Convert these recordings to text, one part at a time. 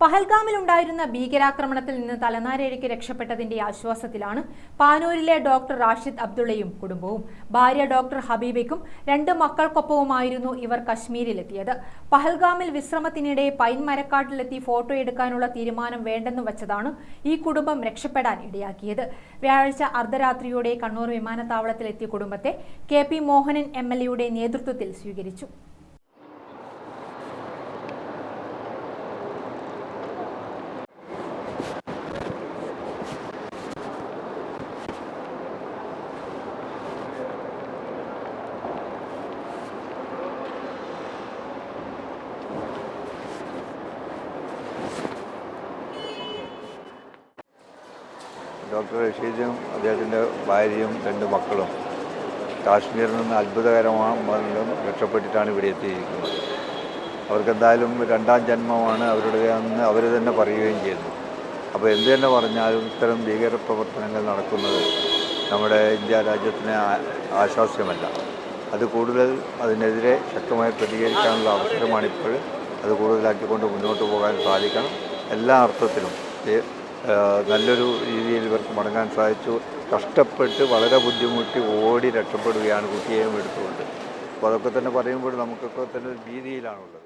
പഹൽഗാമിലുണ്ടായിരുന്ന ഭീകരാക്രമണത്തിൽ നിന്ന് തലനാരിഴയ്ക്ക് രക്ഷപ്പെട്ടതിന്റെ ആശ്വാസത്തിലാണ് പാനൂരിലെ ഡോക്ടർ റാഷിദ് അബ്ദുള്ളയും കുടുംബവും. ഭാര്യ ഡോക്ടർ ഹബീബയ്ക്കും 2 മക്കൾക്കൊപ്പവുമായിരുന്നു ഇവർ കശ്മീരിലെത്തിയത്. പഹൽഗാമിൽ വിശ്രമത്തിനിടെ പൈൻ മരക്കാട്ടിലെത്തി ഫോട്ടോ എടുക്കാനുള്ള തീരുമാനം വേണ്ടെന്ന് വച്ചതാണ് ഈ കുടുംബം രക്ഷപ്പെടാൻ ഇടയാക്കിയത്. വ്യാഴാഴ്ച അർദ്ധരാത്രിയോടെ കണ്ണൂർ വിമാനത്താവളത്തിലെത്തിയ കുടുംബത്തെ KP മോഹനൻ MLA നേതൃത്വത്തിൽ സ്വീകരിച്ചു. ഡോക്ടർ റഷീദും അദ്ദേഹത്തിൻ്റെ ഭാര്യയും 2 മക്കളും കാശ്മീരിൽ നിന്ന് അത്ഭുതകരമായും രക്ഷപ്പെട്ടിട്ടാണ് ഇവിടെ എത്തിയിരിക്കുന്നത്. അവർക്കെന്തായാലും 2ാം ജന്മമാണ് അവരുടേതെന്ന് അവർ തന്നെ പറയുകയും ചെയ്യുന്നു. അപ്പോൾ എന്ത് തന്നെ പറഞ്ഞാലും ഇത്തരം ഭീകരപ്രവർത്തനങ്ങൾ നടക്കുന്നത് നമ്മുടെ ഇന്ത്യ രാജ്യത്തിന് ആശ്വാസ്യമല്ല. അത് കൂടുതൽ അതിനെതിരെ ശക്തമായി പ്രതികരിക്കാനുള്ള അവസരമാണിപ്പോൾ. അത് കൂടുതലാക്കിക്കൊണ്ട് മുന്നോട്ട് പോകാൻ സാധിക്കണം. എല്ലാ അർത്ഥത്തിലും നല്ലൊരു രീതിയിൽ ഇവർക്ക് മടങ്ങാൻ സാധിച്ചു. കഷ്ടപ്പെട്ട് വളരെ ബുദ്ധിമുട്ടി ഓടി രക്ഷപ്പെടുകയാണ് കുട്ടിയെയും എടുത്തുകൊണ്ട്. അപ്പോൾ അതൊക്കെ തന്നെ പറയുമ്പോൾ നമുക്കൊക്കെ തന്നെ ഒരു ഭീതിയിലാണുള്ളത്.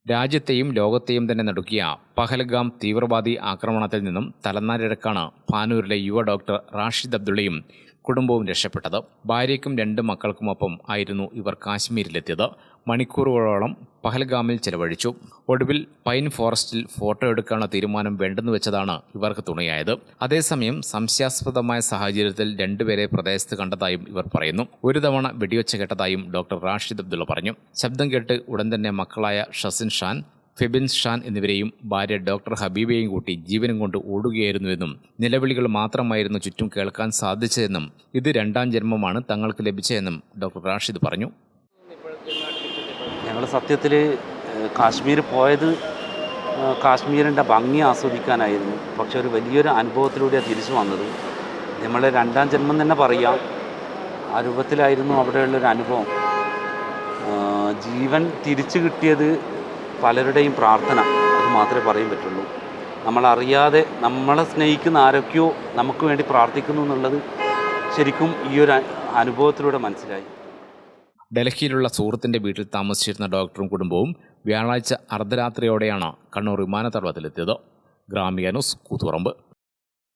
രാജ്യത്തെയും ലോകത്തെയും തന്നെ നടുക്കിയ പഹൽഗാം തീവ്രവാദി ആക്രമണത്തിൽ നിന്നും തലനാരിഴക്കാണ് പാനൂരിലെ യുവ ഡോക്ടർ റാഷിദ് അബ്ദുള്ളയും കുടുംബവും രക്ഷപ്പെട്ടത്. ഭാര്യയ്ക്കും 2 മക്കൾക്കുമൊപ്പം ആയിരുന്നു ഇവർ കാശ്മീരിലെത്തിയത്. മണിക്കൂറുകളോളം പഹൽഗാമിൽ ചെലവഴിച്ചു. ഒടുവിൽ പൈൻ ഫോറസ്റ്റിൽ ഫോട്ടോ എടുക്കാനുള്ള തീരുമാനം വേണ്ടെന്ന് വെച്ചതാണ് ഇവർക്ക് തുണയായത്. അതേസമയം സംശയാസ്പദമായ സാഹചര്യത്തിൽ 2 പേരെ പ്രദേശത്ത് കണ്ടതായും ഇവർ പറയുന്നു. ഒരു തവണ വെടിവെച്ച് കേട്ടതായും ഡോക്ടർ റാഷിദ് അബ്ദുള്ള പറഞ്ഞു. ശബ്ദം കേട്ട് ഉടൻ തന്നെ മക്കളായ ഷസിൻ ഷാൻ, ഫെബിൻ ഷാൻ എന്നിവരെയും ഭാര്യ ഡോക്ടർ ഹബീബയെയും കൂട്ടി ജീവനും കൊണ്ട് ഓടുകയായിരുന്നുവെന്നും നിലവിളികൾ മാത്രമായിരുന്നു ചുറ്റും കേൾക്കാൻ സാധിച്ചതെന്നും ഇത് 2ാം ജന്മമാണ് തങ്ങൾക്ക് ലഭിച്ചതെന്നും ഡോക്ടർ റാഷിദ് പറഞ്ഞു. ഞങ്ങൾ സത്യത്തിൽ കാശ്മീർ പോയത് കാശ്മീരിൻ്റെ ഭംഗി ആസ്വദിക്കാനായിരുന്നു. പക്ഷെ ഒരു വലിയൊരു അനുഭവത്തിലൂടെയാണ് തിരിച്ചു വന്നത്. നമ്മളെ 2ാം ജന്മം തന്നെ പറയാം. ആ രൂപത്തിലായിരുന്നു അവിടെയുള്ളൊരു അനുഭവം. ജീവൻ തിരിച്ചു കിട്ടിയത് പലരുടെയും പ്രാർത്ഥന, അത് മാത്രമേ പറയാൻ പറ്റുള്ളൂ. നമ്മളറിയാതെ നമ്മളെ സ്നേഹിക്കുന്ന ആരൊക്കെയോ നമുക്ക് വേണ്ടി പ്രാർത്ഥിക്കുന്നു എന്നുള്ളത് ശരിക്കും ഈ ഒരു അനുഭവത്തിലൂടെ മനസ്സിലായി. ഡൽഹിയിലുള്ള സുഹൃത്തിൻ്റെ വീട്ടിൽ താമസിച്ചിരുന്ന ഡോക്ടറും കുടുംബവും വ്യാഴാഴ്ച അർദ്ധരാത്രിയോടെയാണ് കണ്ണൂർ വിമാനത്താവളത്തിലെത്തിയത്. ഗ്രാമിക ന്യൂസ്, കൂത്തുപറമ്പ്.